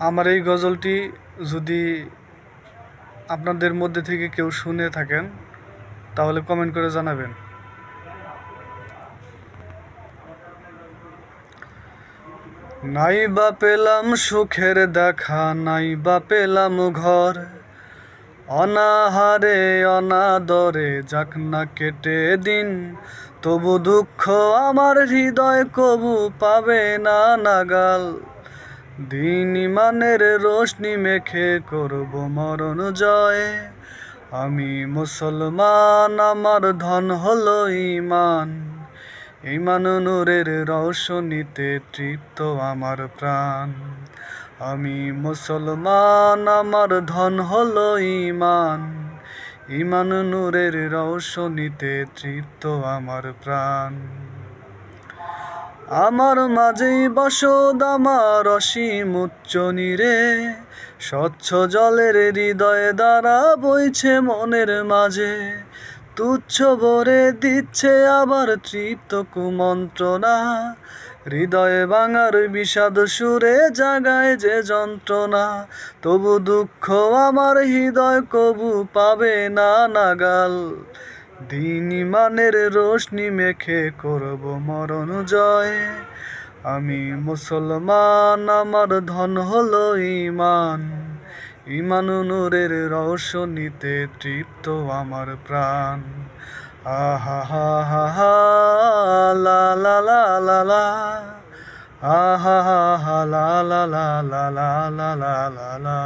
আমার এই গজলটি যদি আপনাদের মধ্যে থেকে কেউ শুনে থাকেন তাহলে কমেন্ট করে জানাবেন। নাই বা পেলাম সুখের দেখা, নাই বা পেলাম ঘর, অনাহারে অনাদরে যাক না কেটে দিন, তবু দুঃখ আমার হৃদয় কবু পাবে না নাগাল। দিন ইমানের রোশনি মেখে করব মরণ জয়, আমি মুসলমান আমার ধন হলো ঈমান। ঈমান নূরের রওশনীতে তৃপ্ত আমার প্রাণ, আমি মুসলমান আমার ধন হলো ঈমান। ঈমান নূরের রওশনীতে তৃপ্ত আমার প্রাণ। আমার মাঝেই বসত আমার অসীম উচ্চ নীরে, স্বচ্ছ জলের হৃদয় দ্বারা বইছে মনের মাঝে। তুচ্ছ ভরে দিচ্ছে আবার তৃপ্ত কুমন্ত্রণা, হৃদয়ে ভাঙার বিষাদ সুরে জাগায় যে যন্ত্রণা। তবু দুঃখ আমার হৃদয় কবু পাবে না নাগাল, দিন ইমানের রোশনি মেখে করব মরণ জয়, আমি মুসলমান আমার ধন হলো ঈমান। ঈমান নূরের রওশনীতে তৃপ্ত আমার প্রাণ। আহা হা হা হা লা লা লা লা লা, আহা হা হা লা লা লা লা লা লা লা লা।